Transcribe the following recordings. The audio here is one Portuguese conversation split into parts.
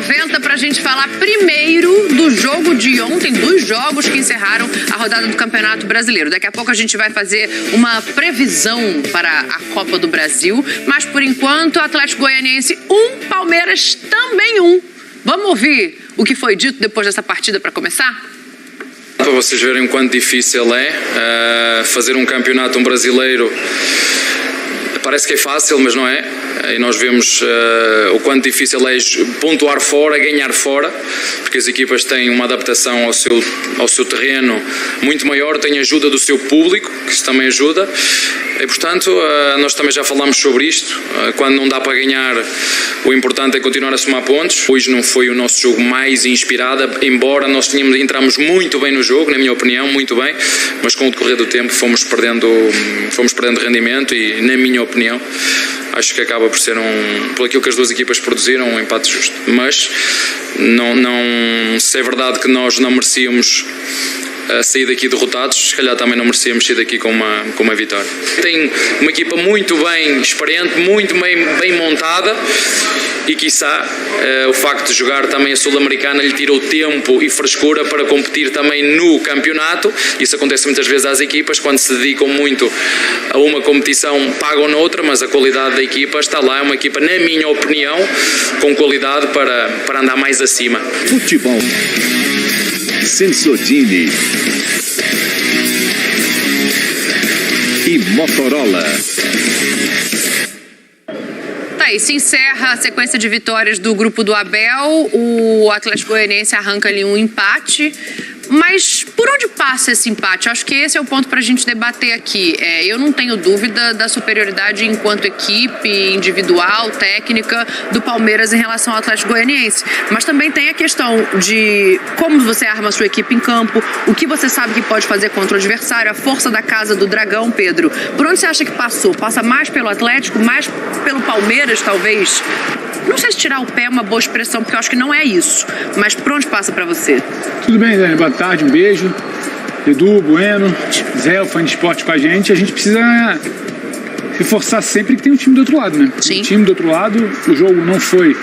90 para a gente falar primeiro do jogo de ontem, dos jogos que encerraram a rodada do Campeonato Brasileiro. Daqui a pouco a gente vai fazer uma previsão para a Copa do Brasil, mas por enquanto Atlético Goianiense 1, Palmeiras também 1. Vamos ouvir o que foi dito depois dessa partida para começar? Para vocês verem o quanto difícil é fazer um campeonato brasileiro. Parece que é fácil, mas não é. E nós vemos o quanto difícil é pontuar fora, ganhar fora, porque as equipas têm uma adaptação ao seu terreno muito maior, têm ajuda do seu público, que isso também ajuda. E, portanto, nós também já falámos sobre isto. Quando não dá para ganhar, o importante é continuar a somar pontos. Hoje não foi o nosso jogo mais inspirado, embora nós entramos muito bem no jogo, na minha opinião, muito bem, mas com o decorrer do tempo fomos perdendo rendimento e, na minha opinião, acho que acaba por ser por aquilo que as duas equipas produziram, um empate justo. Mas se é verdade que nós não merecíamos sair daqui derrotados, se calhar também não merecíamos sair daqui com uma vitória. Tem uma equipa muito bem experiente, muito bem montada e, quiçá, o facto de jogar também a Sul-Americana lhe tirou tempo e frescura para competir também no campeonato. Isso acontece muitas vezes às equipas, quando se dedicam muito a uma competição, pagam noutra, mas a qualidade da equipa está lá. É uma equipa, na minha opinião, com qualidade para andar mais acima. Futebol. Sensodini e Motorola. Tá aí, se encerra a sequência de vitórias do grupo do Abel. O Atlético Goianiense arranca ali um empate. Mas por onde passa esse empate? Acho que esse é o ponto para a gente debater aqui. Eu não tenho dúvida da superioridade enquanto equipe, individual, técnica do Palmeiras em relação ao Atlético Goianiense. Mas também tem a questão de como você arma a sua equipe em campo, o que você sabe que pode fazer contra o adversário, a força da casa do Dragão, Pedro. Por onde você acha que passou? Passa mais pelo Atlético, mais pelo Palmeiras, talvez? Não sei se tirar o pé é uma boa expressão, porque eu acho que não é isso. Mas por onde passa para você? Tudo bem, Dani. Boa tarde, um beijo. Edu, Bueno, Zé, o fã de esporte com a gente. A gente precisa reforçar sempre que tem um time do outro lado, né? Sim. O time do outro lado, o jogo não foi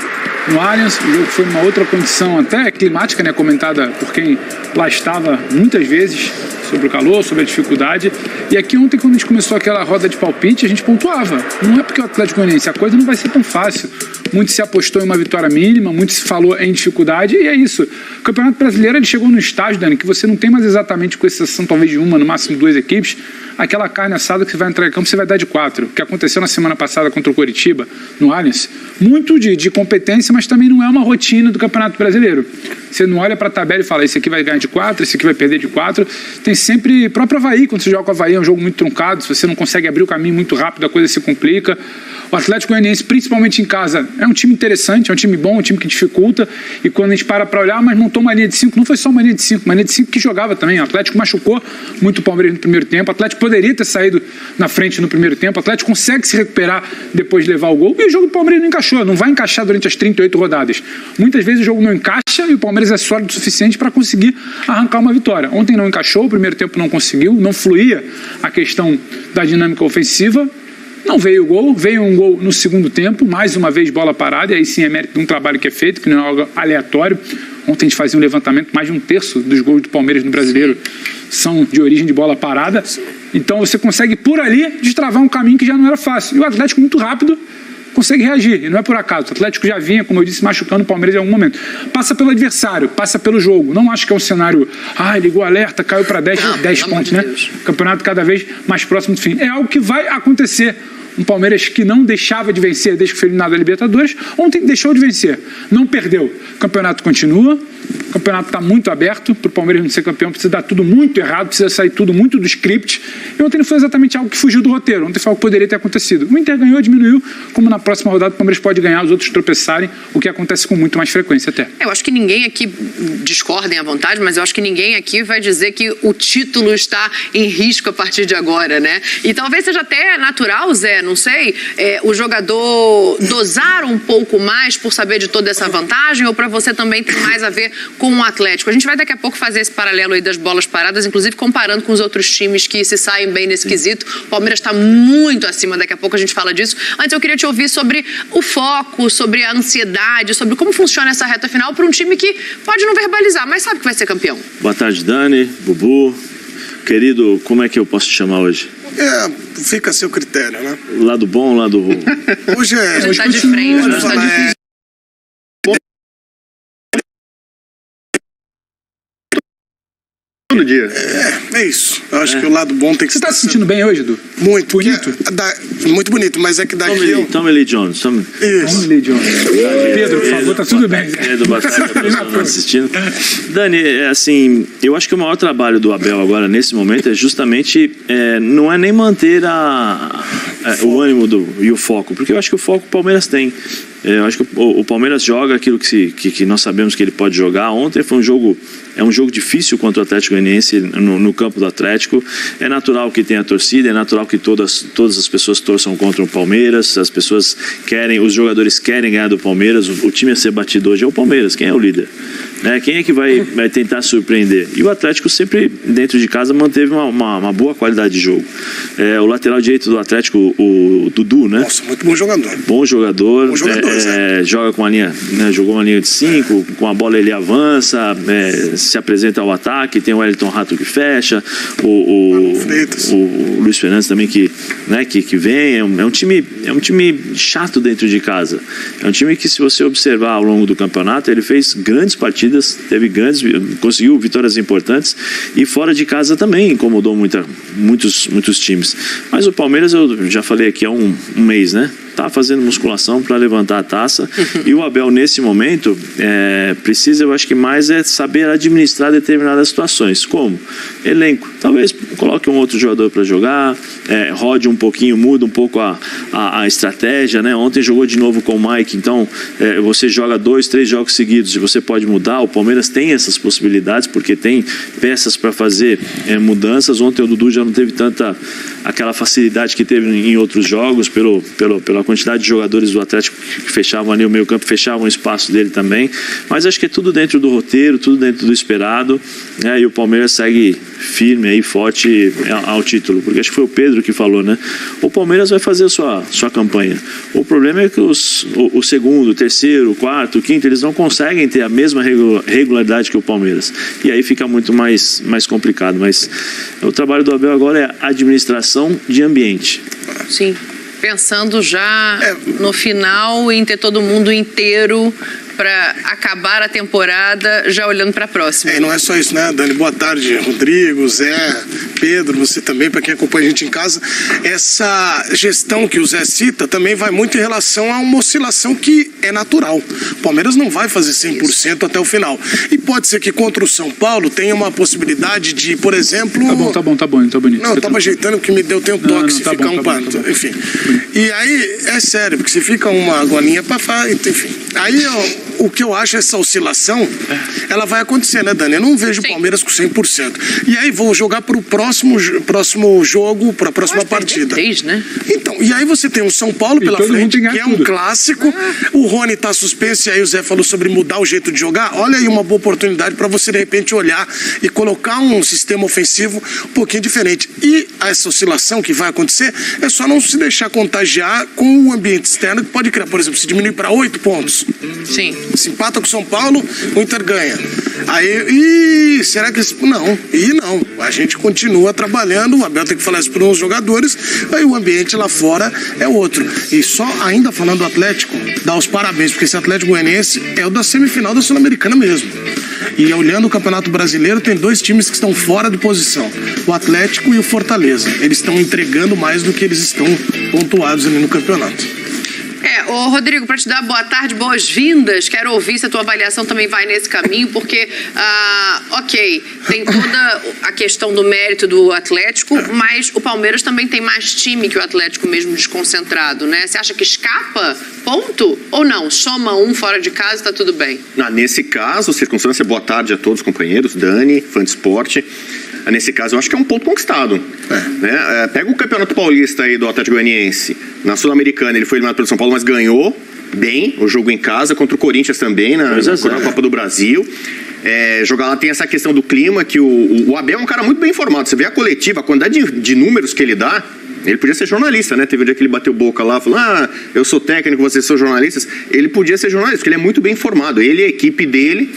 no Allianz, o jogo foi numa outra condição até climática, né? Comentada por quem lá estava muitas vezes, sobre o calor, sobre a dificuldade. E aqui ontem, quando a gente começou aquela roda de palpite, a gente pontuava. Não é porque o Atlético Goianiense, a coisa não vai ser tão fácil. Muito se apostou em uma vitória mínima, muito se falou em dificuldade, e é isso. O Campeonato Brasileiro ele chegou num estágio, Dani, que você não tem mais exatamente, com exceção talvez de uma, no máximo duas equipes, aquela carne assada que você vai entrar em campo, você vai dar de 4. O que aconteceu na semana passada contra o Coritiba, no Allianz, muito de competência, mas também não é uma rotina do Campeonato Brasileiro. Você não olha para a tabela e fala, esse aqui vai ganhar de 4, esse aqui vai perder de 4. Tem sempre, próprio Avaí, quando você joga com o Avaí, é um jogo muito truncado, se você não consegue abrir o caminho muito rápido, a coisa se complica. O Atlético Goianiense, principalmente em casa, é um time interessante, é um time bom, um time que dificulta, e quando a gente para olhar, mas montou uma linha de 5, não foi só uma linha de 5 que jogava também. O Atlético machucou muito o Palmeiras no primeiro tempo, o Atlético poderia ter saído na frente no primeiro tempo, o Atlético consegue se recuperar depois de levar o gol, e o jogo do Palmeiras não encaixou, não vai encaixar durante as 38 rodadas. Muitas vezes o jogo não encaixa e o Palmeiras é sólido o suficiente para conseguir arrancar uma vitória. Ontem não encaixou, o primeiro tempo não conseguiu, não fluía a questão da dinâmica ofensiva. Não veio o gol, veio um gol no segundo tempo, mais uma vez bola parada, e aí sim é mérito de um trabalho que é feito, que não é algo aleatório. Ontem a gente fazia um levantamento, mais de um terço dos gols do Palmeiras no Brasileiro são de origem de bola parada. Então você consegue por ali destravar um caminho que já não era fácil. E o Atlético muito rápido consegue reagir, e não é por acaso. O Atlético já vinha, como eu disse, machucando o Palmeiras em algum momento. Passa pelo adversário, passa pelo jogo. Não acho que é um cenário, ligou alerta, caiu para 10 pontos, né? Campeonato cada vez mais próximo do fim. É algo que vai acontecer. Um Palmeiras que não deixava de vencer desde que foi eliminado da Libertadores, ontem deixou de vencer, não perdeu. O campeonato continua, o campeonato está muito aberto, para o Palmeiras não ser campeão precisa dar tudo muito errado, precisa sair tudo muito do script, e ontem não foi exatamente algo que fugiu do roteiro, ontem foi algo que poderia ter acontecido. O Inter ganhou, diminuiu, como na próxima rodada o Palmeiras pode ganhar, os outros tropeçarem, o que acontece com muito mais frequência até. Eu acho que ninguém aqui, discordem à vontade, mas eu acho que ninguém aqui vai dizer que o título está em risco a partir de agora, né? E talvez seja até natural, Zé, não sei, o jogador dosar um pouco mais por saber de toda essa vantagem, ou para você também tem mais a ver com com o Atlético. A gente vai daqui a pouco fazer esse paralelo aí das bolas paradas, inclusive comparando com os outros times que se saem bem nesse quesito. O Palmeiras está muito acima, daqui a pouco a gente fala disso. Antes eu queria te ouvir sobre o foco, sobre a ansiedade, sobre como funciona essa reta final para um time que pode não verbalizar, mas sabe que vai ser campeão. Boa tarde, Dani, Bubu. Querido, como é que eu posso te chamar hoje? Fica a seu critério, né? Lado bom, lado ruim. Hoje A gente tá de frente, né? Todo dia. É isso. Eu acho que o lado bom tem que Você tá se sentindo bem hoje, Edu? muito bonito? Muito bonito, mas é que daqui... Tommy Lee Jones. Isso. Vamos ler, John. Pedro, por favor, tá tudo bem. Pedro, boa tarde, pessoal assistindo. Dani, assim, eu acho que o maior trabalho do Abel agora, nesse momento, é justamente, não é nem manter o ânimo e o foco, porque eu acho que o foco o Palmeiras tem. Eu acho que o Palmeiras joga aquilo que nós sabemos que ele pode jogar. Ontem foi um jogo difícil contra o Atlético Goianiense no campo do Atlético. É natural que tenha torcida, é natural que todas as pessoas torçam contra o Palmeiras, os jogadores querem ganhar do Palmeiras, o time a ser batido hoje é o Palmeiras, quem é o líder? Quem é que vai tentar surpreender? E o Atlético sempre, dentro de casa, manteve uma boa qualidade de jogo. O lateral direito do Atlético, o Dudu, né? Nossa, muito bom jogador. Bom jogador, joga com a linha, jogou uma linha de 5, com a bola ele avança, se apresenta ao ataque, tem o Wellington Rato que fecha, o Luiz Fernandes também que vem, é um time chato dentro de casa. É um time que, se você observar ao longo do campeonato, ele fez grandes partidas, conseguiu vitórias importantes, e fora de casa também incomodou muitos times. Mas o Palmeiras, eu já falei aqui há um mês, né? Tá fazendo musculação para levantar a taça. E o Abel, nesse momento, precisa, eu acho que mais saber administrar determinadas situações. Como? Elenco. Talvez coloque um outro jogador para jogar, rode um pouquinho, muda um pouco a estratégia, né? Ontem jogou de novo com o Mike, então você joga 2, 3 jogos seguidos e você pode mudar. O Palmeiras tem essas possibilidades, porque tem peças para fazer mudanças. Ontem o Dudu já não teve aquela facilidade que teve em outros jogos, pela quantidade de jogadores do Atlético que fechavam ali o meio campo, fechavam o espaço dele também. Mas acho que é tudo dentro do roteiro, tudo dentro do esperado, e o Palmeiras segue firme aí, forte ao título, porque acho que foi o Pedro que falou, né? O Palmeiras vai fazer a sua campanha. O problema é que o segundo, o terceiro, o quarto, o quinto, eles não conseguem ter a mesma regularidade que o Palmeiras. E aí fica muito mais complicado. Mas o trabalho do Abel agora é administração de ambiente. Sim. Pensando já no final em ter todo mundo inteiro para acabar a temporada, já olhando para a próxima. E não é só isso, né, Dani? Boa tarde, Rodrigo, Zé, Pedro, você também, para quem acompanha a gente em casa. Essa gestão que o Zé cita também vai muito em relação a uma oscilação que é natural. O Palmeiras não vai fazer 100% até o final. E pode ser que contra o São Paulo tenha uma possibilidade de, por exemplo... Tá bom, tá bonito. Não, eu tava ajeitando porque tem um toque, se ficar um panto, enfim. E aí, é sério, porque se fica uma golinha para fora, enfim. Aí, o que eu acho, essa oscilação, ela vai acontecer, né, Dani? Eu não vejo o Palmeiras com 100%. E aí, vou jogar para o próximo jogo, para a próxima partida. 3, né? Então, e aí você tem o São Paulo pela frente, que é um clássico. O Rony tá suspenso, e aí o Zé falou sobre mudar o jeito de jogar. Olha aí uma boa oportunidade para você, de repente, olhar e colocar um sistema ofensivo um pouquinho diferente. E essa oscilação que vai acontecer é só não se deixar contagiar com o ambiente externo, que pode criar, por exemplo, se diminuir para 8 pontos. Sim. Se empata com o São Paulo, o Inter ganha. Aí, será que... Não. A gente continua trabalhando, o Abel tem que falar isso para uns jogadores, aí o ambiente lá fora é outro. E só ainda falando do Atlético, dar os parabéns, porque esse Atlético Goianiense é o da semifinal da Sul-Americana mesmo. E olhando o Campeonato Brasileiro, tem 2 times que estão fora de posição, o Atlético e o Fortaleza. Eles estão entregando mais do que eles estão pontuados ali no campeonato. Ô Rodrigo, para te dar boa tarde, boas-vindas, quero ouvir se a tua avaliação também vai nesse caminho, porque, tem toda a questão do mérito do Atlético, mas o Palmeiras também tem mais time que o Atlético mesmo desconcentrado, né? Você acha que escapa ponto ou não? Soma um fora de casa e tá tudo bem? Nesse caso, circunstância, boa tarde a todos os companheiros, Dani, fã de esporte. Nesse caso, eu acho que é um ponto conquistado. Né? Pega o Campeonato Paulista aí do Atlético Goianiense. Na Sul-Americana, ele foi eliminado pelo São Paulo, mas ganhou bem o jogo em casa, contra o Corinthians também, na Copa do Brasil. jogar lá tem essa questão do clima, que o Abel é um cara muito bem informado. Você vê a coletiva, a quantidade de números que ele dá. Ele podia ser jornalista, né? Teve um dia que ele bateu boca lá, falou, eu sou técnico, vocês são jornalistas. Ele podia ser jornalista, porque ele é muito bem informado. Ele e a equipe dele.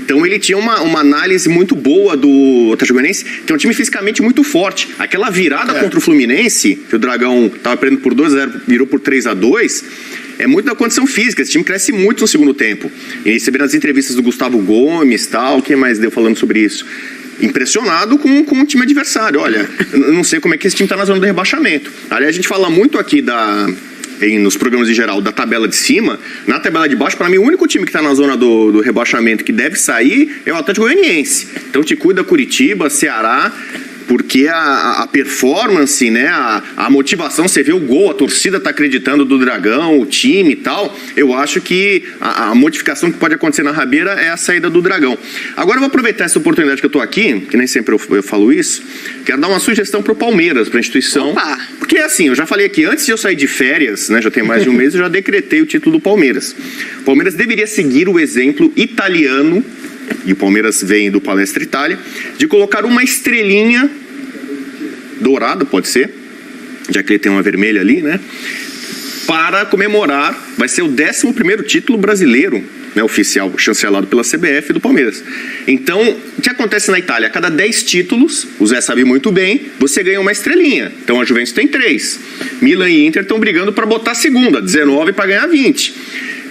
Então ele tinha uma análise muito boa do Atlético Goianiense, que é um time fisicamente muito forte. Aquela virada contra o Fluminense, que o Dragão estava perdendo por 2-0, virou por 3-2, é muito da condição física. Esse time cresce muito no segundo tempo. E você vê nas entrevistas do Gustavo Gomes, tal, quem mais deu falando sobre isso? Impressionado com o time adversário. Olha, eu não sei como é que esse time está na zona do rebaixamento. Aliás, a gente fala muito aqui nos programas em geral, da tabela de cima. Na tabela de baixo, para mim, o único time que está na zona do rebaixamento que deve sair é o Atlético Goianiense. Então te cuida Curitiba, Ceará, porque a performance, né, a motivação, você vê o gol, a torcida está acreditando do Dragão, o time e tal. Eu acho que a modificação que pode acontecer na rabeira é a saída do Dragão. Agora eu vou aproveitar essa oportunidade que eu estou aqui, que nem sempre eu falo isso, quero dar uma sugestão para o Palmeiras, para a instituição. Opa. Porque assim, eu já falei aqui, antes de eu sair de férias, né, já tem mais de um mês, eu já decretei o título do Palmeiras. O Palmeiras deveria seguir o exemplo italiano, e o Palmeiras vem do Palestra Itália, de colocar uma estrelinha dourada, pode ser, já que ele tem uma vermelha ali, né? Para comemorar, vai ser o 11º título brasileiro, né, oficial, chancelado pela CBF do Palmeiras. Então, o que acontece na Itália? A cada 10 títulos, o Zé sabe muito bem, você ganha uma estrelinha. Então a Juventus tem 3. Milan e Inter estão brigando para botar a segunda, 19 para ganhar 20.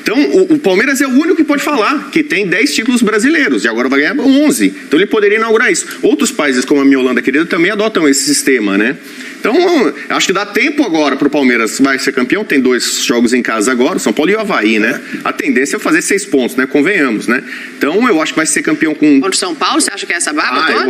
Então, o Palmeiras é o único que pode falar que tem 10 títulos brasileiros e agora vai ganhar 11. Então, ele poderia inaugurar isso. Outros países, como a minha Holanda querida, também adotam esse sistema, né? Então, acho que dá tempo agora para o Palmeiras, vai ser campeão, tem 2 jogos em casa agora, o São Paulo e o Avaí, né? A tendência é fazer 6 pontos, né? Convenhamos, né? Então, eu acho que vai ser campeão com... Contra o São Paulo, você acha que é essa barba toda?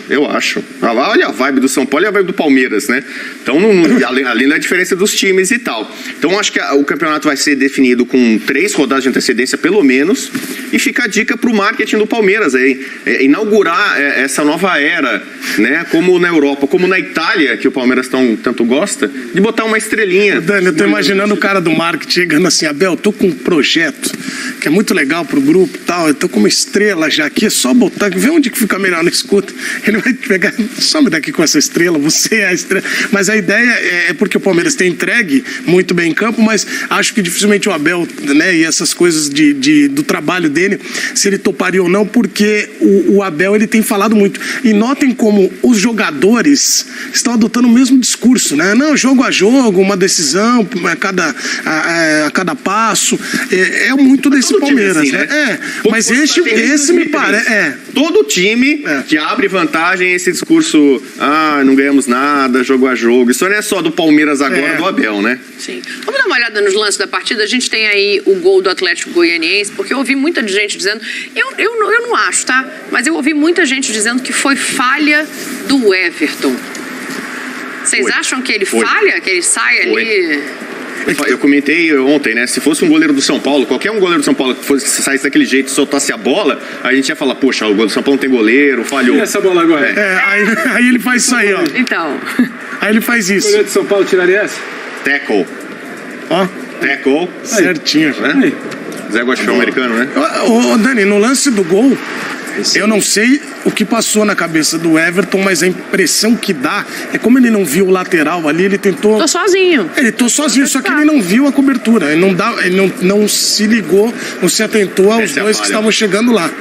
Eu acho. Olha a vibe do São Paulo e a vibe do Palmeiras, né? Então, além da diferença dos times e tal. Então, acho que o campeonato vai ser definido com 3 rodadas de antecedência, pelo menos, e fica a dica para o marketing do Palmeiras aí, inaugurar essa nova era, né? Como na Europa, como na Itália, que o Palmeiras tanto gosta, de botar uma estrelinha. Dani, eu tô imaginando o cara do marketing chegando assim, Abel, tô com um projeto que é muito legal pro grupo e tal, eu tô com uma estrela já aqui, é só botar, vê onde que fica melhor, não escuta. Ele vai pegar, some daqui com essa estrela, você é a estrela. Mas a ideia é porque o Palmeiras tem entregue muito bem em campo, mas acho que dificilmente o Abel, né, e essas coisas do trabalho dele, se ele toparia ou não, porque o Abel, ele tem falado muito. E notem como os jogadores estão adotando o mesmo discurso, né? Não, jogo a jogo, uma decisão a cada passo. É muito desse Palmeiras, assim, né? Mas esse me parece. Todo time que abre vantagem, esse discurso, não ganhamos nada, jogo a jogo. Isso não é só do Palmeiras agora, do Abel, né? Sim. Vamos dar uma olhada nos lances da partida. A gente tem aí o gol do Atlético Goianiense, porque eu ouvi muita gente dizendo, eu não acho, tá? Mas eu ouvi muita gente dizendo que foi falha do Everton. Vocês acham que ele falha? Que ele sai ali... Eu comentei ontem, né? Se fosse um goleiro do São Paulo, qualquer um goleiro do São Paulo que saísse daquele jeito e soltasse a bola, a gente ia falar, poxa, o goleiro do São Paulo não tem goleiro, falhou. E essa bola agora? Aí ele faz isso aí, ó. Então. Aí ele faz isso. O goleiro do São Paulo tiraria essa? Tackle. Ó. Tackle. Certinho. Né? Zé gosta de futebol americano, né? Ô, Dani, no lance do gol, eu não sei o que passou na cabeça do Everton, mas a impressão que dá é como ele não viu o lateral ali, ele tentou... Tô sozinho. Ele tô sozinho, só que ele não viu a cobertura. Ele não se ligou, não se atentou aos dois que estavam chegando lá.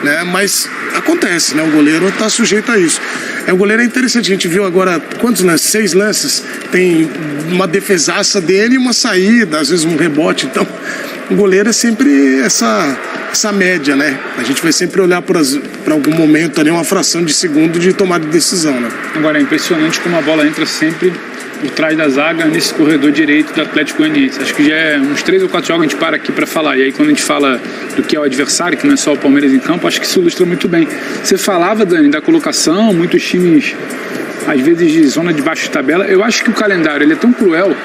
Né? Mas acontece, né? O goleiro tá sujeito a isso. O goleiro é interessante, a gente viu agora, quantos lances? 6 lances. Tem uma defesaça dele e uma saída, às vezes um rebote. Então, o goleiro é sempre essa média, né? A gente vai sempre olhar para algum momento ali, uma fração de segundo de tomada de decisão, né? Agora, é impressionante como a bola entra sempre por trás da zaga, nesse corredor direito do Atlético Goianiense. Acho que já é uns 3 ou 4 jogos a gente para aqui para falar. E aí, quando a gente fala do que é o adversário, que não é só o Palmeiras em campo, acho que isso ilustra muito bem. Você falava, Dani, da colocação, muitos times, às vezes, de zona de baixo de tabela. Eu acho que o calendário ele é tão cruel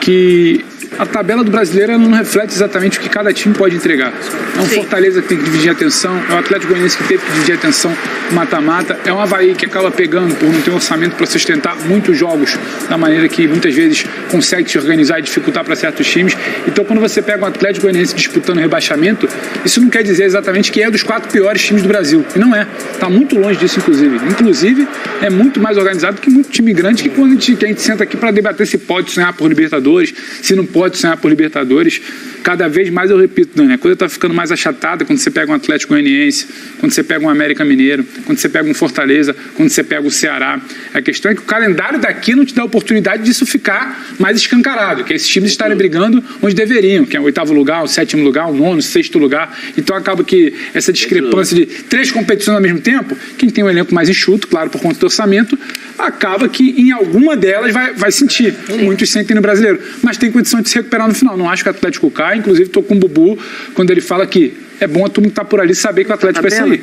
que a tabela do brasileiro não reflete exatamente o que cada time pode entregar. É um Fortaleza que tem que dividir a atenção, é o Atlético Goianiense que teve que dividir a atenção mata-mata, é um Avaí que acaba pegando por não ter um orçamento para sustentar muitos jogos da maneira que muitas vezes consegue se organizar e dificultar para certos times. Então, quando você pega um Atlético Goianiense disputando rebaixamento, isso não quer dizer exatamente que é dos 4 piores times do Brasil. E não é. Está muito longe disso, inclusive. Inclusive, é muito mais organizado que muito time grande que quando a gente senta aqui para debater se pode sonhar por Libertadores, se não pode sonhar por Libertadores. Cada vez mais eu repito, Dani, a coisa está ficando mais achatada quando você pega um Atlético Goianiense, quando você pega um América Mineiro, quando você pega um Fortaleza, quando você pega o Ceará. A questão é que o calendário daqui não te dá a oportunidade disso ficar mais escancarado, que esses times estarem brigando onde deveriam, que é o 8º lugar, o 7º lugar, o 9º, o 6º lugar. Então acaba que essa discrepância de 3 competições ao mesmo tempo, quem tem um elenco mais enxuto, claro, por conta do orçamento, acaba que em alguma delas vai sentir. Muitos sentem no brasileiro, mas tem condição de se recuperar no final. Não acho que o Atlético cai, inclusive estou com o Bubu quando ele fala que é bom a turma que está por ali saber que o Atlético vai sair.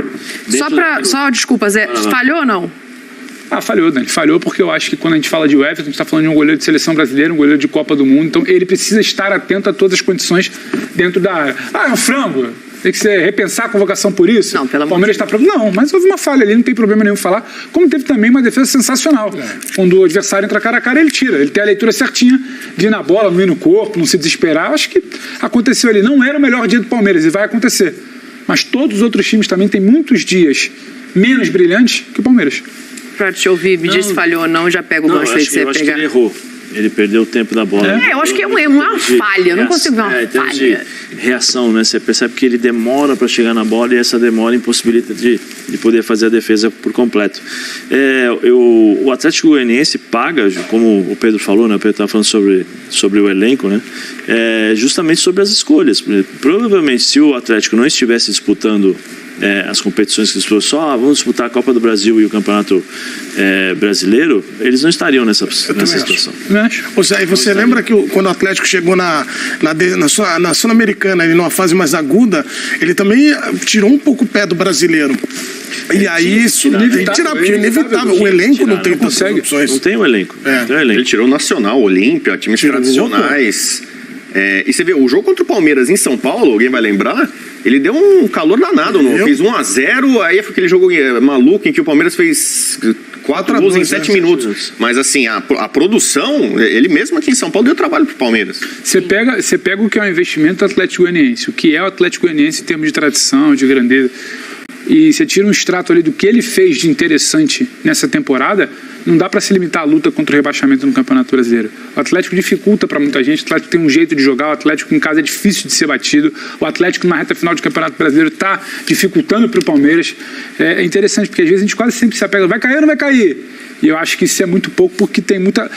Desculpa, Zé, falhou ou não? Falhou, Dani. Falhou porque eu acho que quando a gente fala de Everton, a gente está falando de um goleiro de seleção brasileira, um goleiro de Copa do Mundo, então ele precisa estar atento a todas as condições dentro da área. É um frango? Tem que repensar a convocação por isso? Não, pelo amor Palmeiras está pronto. Não, mas houve uma falha ali, não tem problema nenhum falar. Como teve também uma defesa sensacional. Quando o adversário entra cara a cara, ele tira. Ele tem a leitura certinha, de ir na bola, não ir no corpo, não se desesperar. Acho que aconteceu ali. Não era o melhor dia do Palmeiras e vai acontecer. Mas todos os outros times também têm muitos dias menos brilhantes que o Palmeiras. Pra te ouvir, me diz se falhou ou não, já pego o gancho aí que você pegar. Eu acho que ele errou. Ele perdeu o tempo da bola. Eu acho que é uma falha. Eu não consigo ver uma falha. De reação, né? Você percebe que ele demora para chegar na bola e essa demora impossibilita de poder fazer a defesa por completo. O Atlético Goianiense paga, como o Pedro falou, né? O Pedro estava falando sobre o elenco, né? Justamente sobre as escolhas. Provavelmente, se o Atlético não estivesse disputando as competições que disputou vamos disputar a Copa do Brasil e o Campeonato Brasileiro, eles não estariam nessa situação. Você lembra que quando o Atlético chegou na Sul-Americana, numa fase mais aguda, ele também tirou um pouco o pé do brasileiro. E aí isso é inevitável. O elenco não tem tantas opções. Não tem o elenco. Ele tirou o Nacional, Olímpia, times tradicionais. E você vê, o jogo contra o Palmeiras em São Paulo, alguém vai lembrar? Ele deu um calor danado, fez 1-0, aí foi aquele jogo maluco em que o Palmeiras fez 4 gols em 7 minutos. Mas assim, a produção, ele mesmo aqui em São Paulo deu trabalho pro Palmeiras. Você pega o que é o investimento do Atlético Goianiense, o que é o Atlético Goianiense em termos de tradição, de grandeza, e você tira um extrato ali do que ele fez de interessante nessa temporada, não dá para se limitar à luta contra o rebaixamento no Campeonato Brasileiro. O Atlético dificulta para muita gente, o Atlético tem um jeito de jogar, o Atlético em casa é difícil de ser batido, o Atlético na reta final do Campeonato Brasileiro está dificultando para o Palmeiras. É interessante, porque às vezes a gente quase sempre se apega, vai cair ou não vai cair? E eu acho que isso é muito pouco, porque tem muita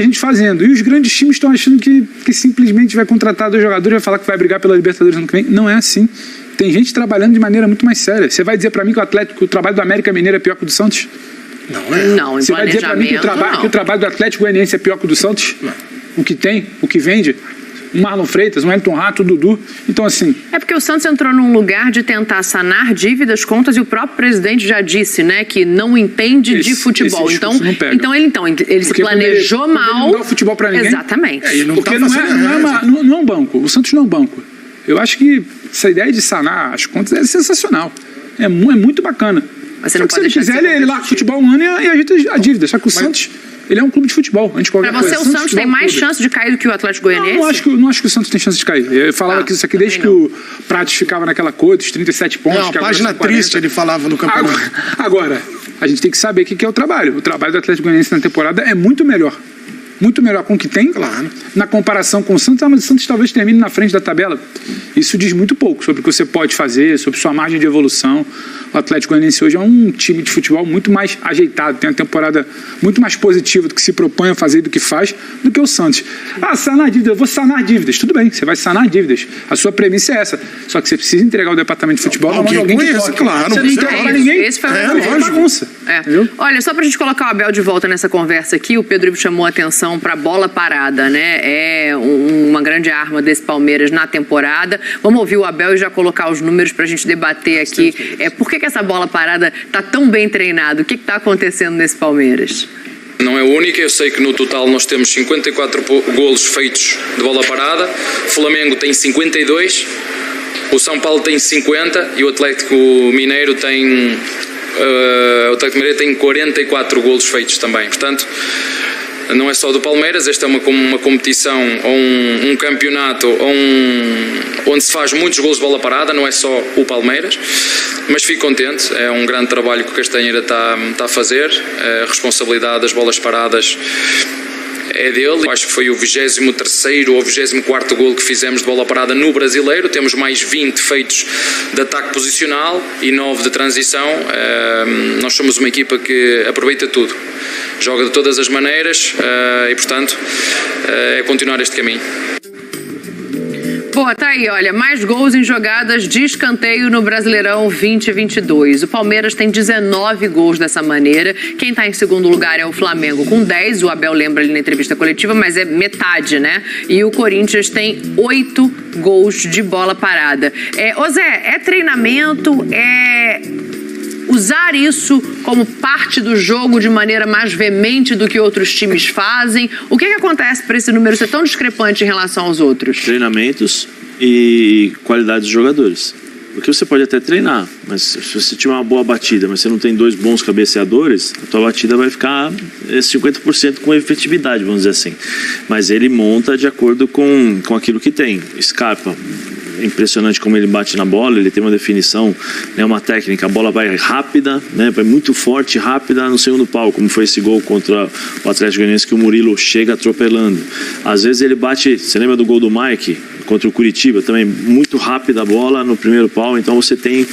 gente fazendo. E os grandes times estão achando que simplesmente vai contratar 2 jogadores e vai falar que vai brigar pela Libertadores ano que vem. Não é assim. Tem gente trabalhando de maneira muito mais séria. Você vai dizer para mim que o trabalho do América Mineiro é pior que o do Santos? Não, Você vai dizer para mim que o trabalho do Atlético Goianiense é pior que o do Santos? Não. O que tem, o que vende? O Marlon Freitas, o Wellington Rato, o Dudu. Então, assim... É porque o Santos entrou num lugar de tentar sanar dívidas, contas, e o próprio presidente já disse, né, que não entende de futebol. Então ele se planejou mal. Ele não dá o futebol para ninguém. Exatamente. Porque não é um banco. O Santos não é um banco. Eu acho que essa ideia de sanar as contas é sensacional. É muito bacana. Mas você não pode se ele quiser, ele larga o futebol um ano e ajeita a dívida. Só que o Santos, ele é um clube de futebol. Para você, o Santos tem mais chance de cair do que o Atlético Goianiense? Não acho que o Santos tem chance de cair. Eu falava que isso aqui desde que o Prates ficava naquela coisa, dos 37 pontos. Não, página triste ele falava no campeonato. Agora, a gente tem que saber o que é o trabalho. O trabalho do Atlético Goianiense na temporada é muito melhor. Muito melhor com o que tem, claro. Na comparação com o Santos, mas o Santos talvez termine na frente da tabela. Isso diz muito pouco sobre o que você pode fazer, sobre sua margem de evolução. O Atlético Goianiense hoje é um time de futebol muito mais ajeitado, tem uma temporada muito mais positiva do que se propõe a fazer e do que faz, do que o Santos. Sanar dívidas, eu vou sanar dívidas. Tudo bem, você vai sanar dívidas. A sua premissa é essa. Só que você precisa entregar o departamento de futebol na mão de alguém que toque. Claro, você não entrega para ninguém. Esse foi uma bagunça. Olha, só pra gente colocar o Abel de volta nessa conversa aqui, o Pedro Ivo chamou a atenção para a bola parada, né? É uma grande arma desse Palmeiras na temporada. Vamos ouvir o Abel e já colocar os números para a gente debater aqui. Por que essa bola parada está tão bem treinada? O que está acontecendo nesse Palmeiras? Não é única, eu sei que no total nós temos 54 golos feitos de bola parada, o Flamengo tem 52, o São Paulo tem 50 e o Atlético Mineiro tem 44 golos feitos também. Portanto, não é só do Palmeiras, esta é uma competição ou um campeonato onde se faz muitos golos de bola parada, não é só o Palmeiras, mas fico contente, é um grande trabalho que o Castanheira está a fazer, a responsabilidade das bolas paradas é dele. Eu acho que foi o 23º ou 24º golo que fizemos de bola parada no Brasileiro. Temos mais 20 feitos de ataque posicional e 9 de transição. Nós somos uma equipa que aproveita tudo, joga de todas as maneiras e, portanto, é continuar este caminho. Boa, tá aí, olha, mais gols em jogadas de escanteio no Brasileirão 2022. O Palmeiras tem 19 gols dessa maneira. Quem tá em segundo lugar é o Flamengo com 10. O Abel lembra ali na entrevista coletiva, mas é metade, né? E o Corinthians tem 8 gols de bola parada. Ô Zé, é treinamento, usar isso como parte do jogo de maneira mais veemente do que outros times fazem? O que acontece para esse número ser tão discrepante em relação aos outros? Treinamentos e qualidade dos jogadores. Porque você pode até treinar, mas se você tiver uma boa batida, mas você não tem 2 bons cabeceadores, a tua batida vai ficar 50% com efetividade, vamos dizer assim. Mas ele monta de acordo com aquilo que tem. Scarpa, é impressionante como ele bate na bola, ele tem uma definição, né, uma técnica, a bola vai rápida, né, vai muito forte, rápida no segundo pau, como foi esse gol contra o Atlético Goianiense que o Murilo chega atropelando. Às vezes ele bate, você lembra do gol do Mike contra o Curitiba, também muito rápida a bola no primeiro pau, então você tem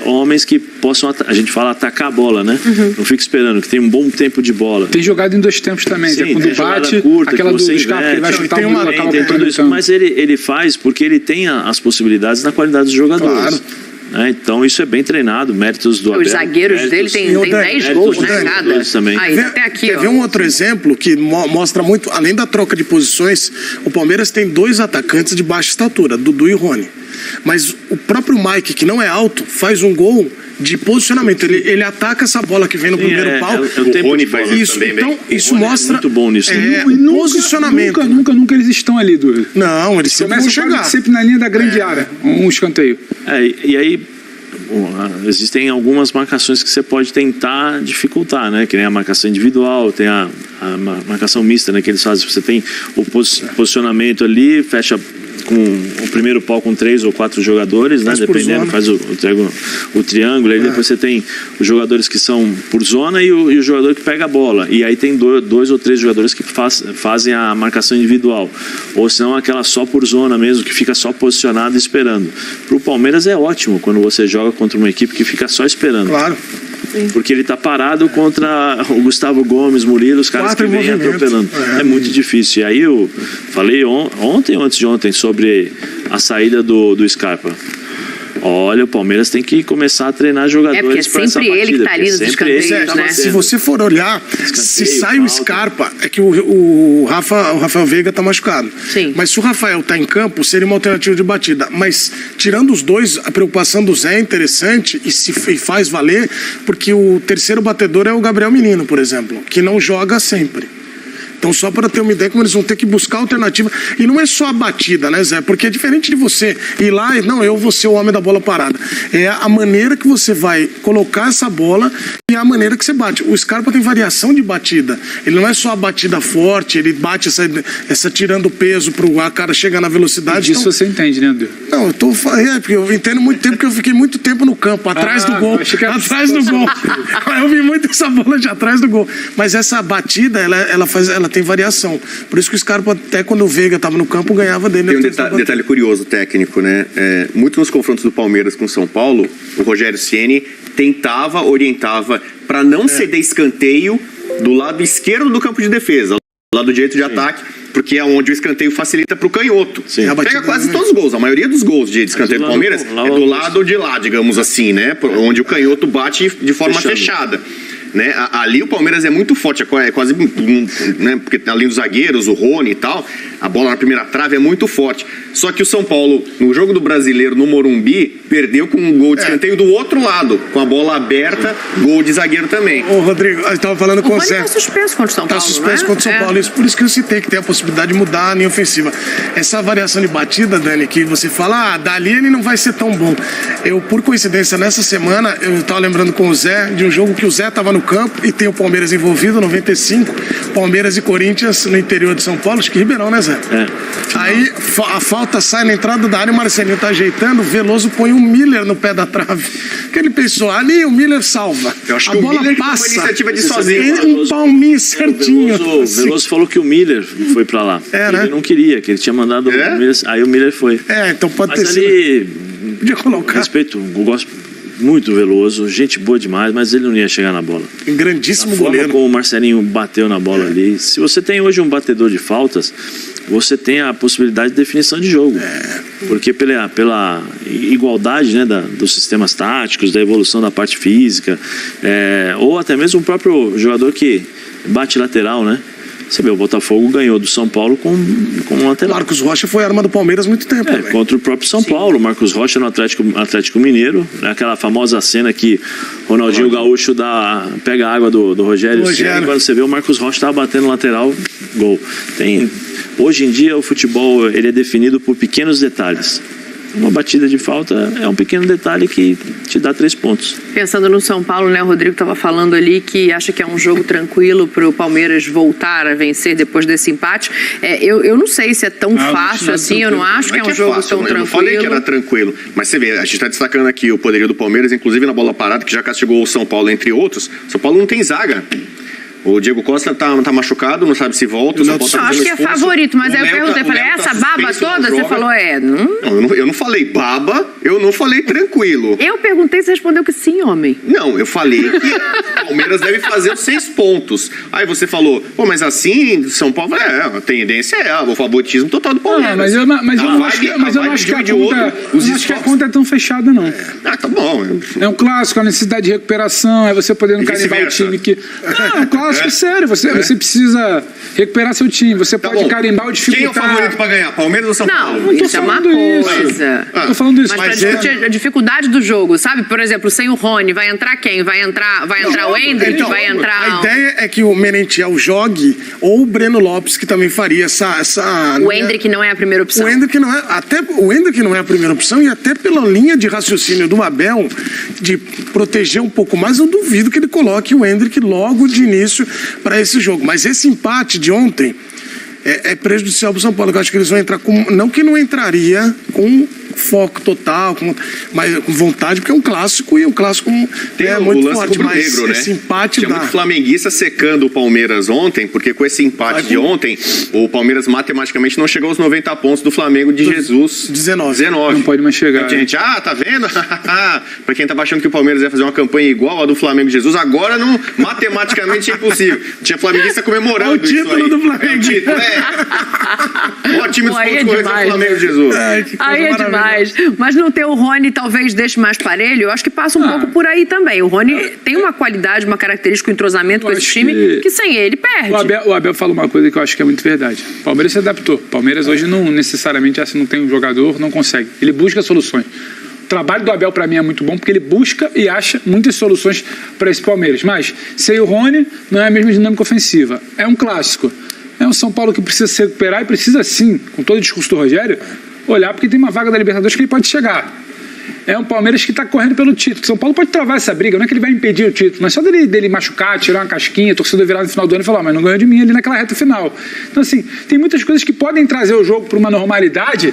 homens que possam, a gente fala atacar a bola, né? Não fica esperando, que tem um bom tempo de bola. Tem jogado em 2 tempos também, sim, quando bate, curta, aquela do Scarpa que ele vai chutar o Murilo, tem tudo isso, mas ele faz porque ele tem as possibilidades na qualidade dos jogadores. Claro. Então isso é bem treinado, méritos do Abel. Os zagueiros dele tem 10 gols, né? Cada. Também. Até aqui, quer ver um outro exemplo que mostra muito, além da troca de posições, o Palmeiras tem 2 atacantes de baixa estatura, Dudu e Rony. Mas o próprio Mike, que não é alto, faz um gol de posicionamento. Ele ataca essa bola que vem no primeiro pau. O Rony faz isso também. Então, isso mostra. Muito bom nisso. Posicionamento. Nunca eles estão ali, Du. Não, eles sempre vão chegar. Sempre na linha da grande área, um escanteio. E aí, existem algumas marcações que você pode tentar dificultar, né? Que nem a marcação individual, tem a marcação mista, né? Que eles fazem. Você tem o posicionamento ali, fecha com o primeiro pau com 3 ou 4 jogadores, né? Dependendo, faz o triângulo, aí depois você tem os jogadores que são por zona e o jogador que pega a bola. E aí tem 2 ou 3 jogadores que fazem a marcação individual. Ou senão aquela só por zona mesmo, que fica só posicionado esperando. Para o Palmeiras é ótimo quando você joga contra uma equipe que fica só esperando. Claro. Porque ele está parado contra o Gustavo Gomes, Murilo, os caras que vêm atropelando. É muito difícil. E aí eu falei ontem ou antes de ontem sobre a saída do Scarpa. Olha, o Palmeiras tem que começar a treinar jogadores para essa partida. Ele que tá ali nos escanteios, né? Se você for olhar, se sai o Scarpa, é que o Rafael Veiga tá machucado. Sim. Mas se o Rafael tá em campo, seria uma alternativa de batida. Mas tirando os dois, a preocupação do Zé é interessante e faz valer, porque o terceiro batedor é o Gabriel Menino, por exemplo, que não joga sempre. Então, só para ter uma ideia como eles vão ter que buscar alternativa. E não é só a batida, né, Zé? Porque é diferente de você ir lá e, não, eu vou ser o homem da bola parada. É a maneira que você vai colocar essa bola e a maneira que você bate. O Scarpa tem variação de batida. Ele não é só a batida forte, ele bate essa tirando peso para o cara chegar na velocidade. Disso então, você entende, né, André? Não, porque eu entendo muito tempo, porque eu fiquei muito tempo no campo, atrás do gol. Atrás do gol. Eu vi muito essa bola de atrás do gol. Mas essa batida, ela tem variação. Por isso que o Scarpa, até quando o Veiga estava no campo, ganhava dele. Tem um detalhe curioso técnico, né? Muito nos confrontos do Palmeiras com o São Paulo, o Rogério Ceni orientava para não ceder escanteio do lado esquerdo do campo de defesa, do lado direito de ataque, porque é onde o escanteio facilita para o canhoto. Pega quase todos os gols, a maioria dos gols de escanteio do Palmeiras é do lado de lá, digamos assim, né? Onde o canhoto bate de forma fechada. Né? Ali o Palmeiras é muito forte, é quase, né? Porque além dos zagueiros, o Rony e tal, a bola na primeira trave é muito forte. Só que o São Paulo, no jogo do Brasileiro, no Morumbi, perdeu com um gol de escanteio do outro lado, com a bola aberta, gol de zagueiro também. Ô, Rodrigo, eu estava falando com o Zé. Tá suspenso contra o São Paulo, Tá suspenso contra o São Paulo. Isso, por isso que eu citei que tem a possibilidade de mudar a linha ofensiva. Essa variação de batida, Dani, que você fala, dali ele não vai ser tão bom. Eu, por coincidência, nessa semana, eu estava lembrando com o Zé de um jogo que o Zé estava no campo e tem o Palmeiras envolvido, 95, Palmeiras e Corinthians no interior de São Paulo, acho que Ribeirão, né, Zé? Aí a falta sai na entrada da área, o Marcelinho tá ajeitando, o Veloso põe o Miller no pé da trave. Que ele pensou, ali o Miller salva. Eu acho a que bola o Miller passa. foi sozinho. Um palminho certinho. O Veloso falou que o Miller foi pra lá. Ele não queria, que ele tinha mandado o Miller, aí o Miller foi. Então pode mas ter sido. ali, podia colocar. Respeito, eu gosto muito do Veloso, gente boa demais, mas ele não ia chegar na bola. Grandíssimo goleiro. goleiro. Como o Marcelinho bateu na bola ali. Se você tem hoje um batedor de faltas, você tem a possibilidade de definição de jogo. Porque pela igualdade, né, dos sistemas táticos, da evolução da parte física, ou até mesmo o próprio jogador que bate lateral, né? Você vê, o Botafogo ganhou do São Paulo com um lateral. Marcos Rocha foi arma do Palmeiras há muito tempo. Contra o próprio São Paulo. Marcos Rocha no Atlético Mineiro. Aquela famosa cena que Ronaldinho Gaúcho pega a água do Rogério. E quando você vê, o Marcos Rocha estava batendo lateral, gol. Hoje em dia o futebol ele é definido por pequenos detalhes. Uma batida de falta é um pequeno detalhe que te dá 3 pontos. Pensando no São Paulo, né? O Rodrigo estava falando ali que acha que é um jogo tranquilo para o Palmeiras voltar a vencer depois desse empate. Eu não sei se é tão fácil assim, eu não acho que é um jogo tão tranquilo. Eu não falei que era tranquilo, mas você vê, a gente está destacando aqui o poderio do Palmeiras, inclusive na bola parada, que já castigou o São Paulo, entre outros. São Paulo não tem zaga. O Diego Costa tá machucado, não sabe se volta. Eu acho que é favorito, mas aí eu perguntei, falei, essa baba toda? Você falou, eu não falei baba, eu não falei tranquilo. Eu perguntei, você respondeu que sim, homem. Não, eu falei que o Palmeiras deve fazer os 6 pontos. Aí você falou, mas assim, São Paulo, a tendência é o favoritismo total do Palmeiras. Mas eu não acho que a conta é tão fechada, não. Tá bom. É um clássico, a necessidade de recuperação, é você podendo carimbar o time que... Não, clássico sério, você precisa recuperar seu time, você pode carimbar ou dificultar. Quem é o favorito pra ganhar, Palmeiras ou São Paulo? Não, isso é uma coisa. Tô falando isso. Mas pra discutir a dificuldade do jogo, sabe? Por exemplo, sem o Rony, vai entrar quem? Vai entrar o Hendrick? Vai entrar... A ideia é que o Merentiel jogue, ou o Breno Lopes, que também faria essa... O Hendrick não é a primeira opção. O Hendrick não é a primeira opção, e até pela linha de raciocínio do Abel, de proteger um pouco mais, eu duvido que ele coloque o Hendrick logo de início para esse jogo. Mas esse empate de ontem é prejudicial para o São Paulo. Eu acho que eles vão entrar com... Não que não entraria com foco total, mas com vontade, porque é um clássico, e um clássico tem muito forte. Mas negro, esse empate tinha muito flamenguista secando o Palmeiras ontem, porque com esse empate de ontem, o Palmeiras matematicamente não chegou aos 90 pontos do Flamengo de Jesus. 19. Não pode mais chegar. Gente, tá vendo? Pra quem tava achando que o Palmeiras ia fazer uma campanha igual a do Flamengo de Jesus, agora não, matematicamente é impossível. Tinha flamenguista comemorando o título do Flamengo. O título, o time dos pontos corretos do Flamengo de Jesus. Aí é demais. Mas não ter o Rony talvez deixe mais parelho, eu acho que passa um pouco por aí também. O Rony tem uma qualidade, uma característica, um entrosamento com esse time que sem ele perde. O Abel fala uma coisa que eu acho que é muito verdade. O Palmeiras se adaptou. O Palmeiras hoje não necessariamente não tem um jogador, não consegue. Ele busca soluções. O trabalho do Abel para mim é muito bom, porque ele busca e acha muitas soluções para esse Palmeiras. Mas sem o Rony não é a mesma dinâmica ofensiva. É um clássico. É um São Paulo que precisa se recuperar e precisa sim, com todo o discurso do Rogério, olhar porque tem uma vaga da Libertadores que ele pode chegar. É um Palmeiras que está correndo pelo título. São Paulo pode travar essa briga, não é que ele vai impedir o título, mas só dele machucar, tirar uma casquinha, torcedor virar no final do ano e falar, mas não ganhou de mim ali naquela reta final. Então assim, tem muitas coisas que podem trazer o jogo para uma normalidade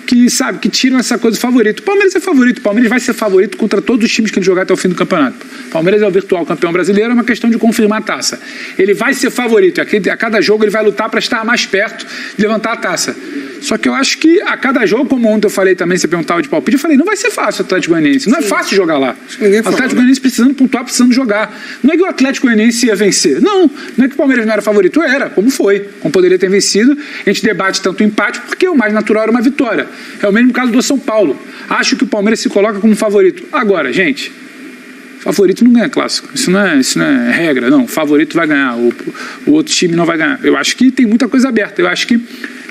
que tiram essa coisa do favorito. O Palmeiras é favorito, o Palmeiras vai ser favorito contra todos os times que ele jogar até o fim do campeonato. O Palmeiras é o virtual campeão brasileiro, é uma questão de confirmar a taça. Ele vai ser favorito, a cada jogo ele vai lutar para estar mais perto de levantar a taça. Só que eu acho que a cada jogo, como ontem eu falei também, você perguntava de palpite, eu falei, não vai ser fácil o Atlético Goianiense, não é fácil jogar lá. O Atlético Goianiense precisando pontuar, precisando jogar. Não é que o Atlético Goianiense ia vencer, não é que o Palmeiras não era favorito, era, como foi, como poderia ter vencido. A gente debate tanto o empate, porque o mais natural era uma vitória. É o mesmo caso do São Paulo. Acho que o Palmeiras se coloca como favorito. Agora, gente, favorito não ganha clássico. Isso não é regra, não. O favorito vai ganhar, o outro time não vai ganhar. Eu acho que tem muita coisa aberta. Eu acho que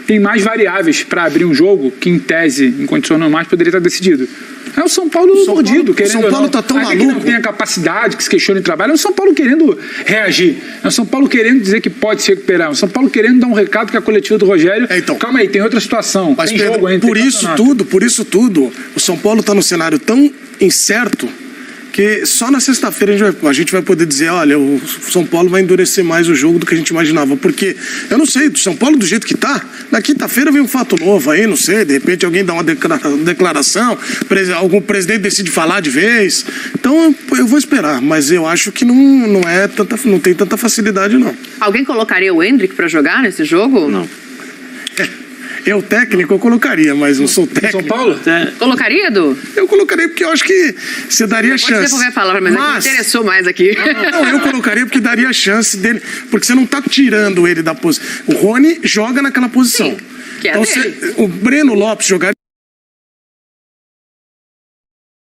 tem mais variáveis para abrir um jogo que, em tese, em condições normais, poderia estar decidido. É o São Paulo mordido, querendo. O São Paulo tá tão maluco. Que não tem a capacidade, que se questiona em trabalho. É o São Paulo querendo reagir. É o São Paulo querendo dizer que pode se recuperar. É o São Paulo querendo dar um recado que a coletiva do Rogério. Então, calma aí, tem outra situação. Mas, tem Pedro, jogo ainda. por isso tudo, o São Paulo está num cenário tão incerto que só na sexta-feira a gente vai poder dizer, olha, o São Paulo vai endurecer mais o jogo do que a gente imaginava. Porque, eu não sei, do São Paulo do jeito que tá, na quinta-feira vem um fato novo aí, não sei, de repente alguém dá uma declaração, algum presidente decide falar de vez. Então, eu vou esperar, mas eu acho que não tem tanta facilidade, não. Alguém colocaria o Endrick para jogar nesse jogo? Não. Eu, técnico, eu colocaria, mas não sou técnico. São Paulo? Colocaria, Edu? Eu colocaria porque eu acho que você daria chance. Pode devolver a palavra, mas me interessou mais aqui. Não, eu colocaria porque daria chance dele, porque você não está tirando ele da posição. O Rony joga naquela posição. Sim, que é então, dele. O Breno Lopes jogaria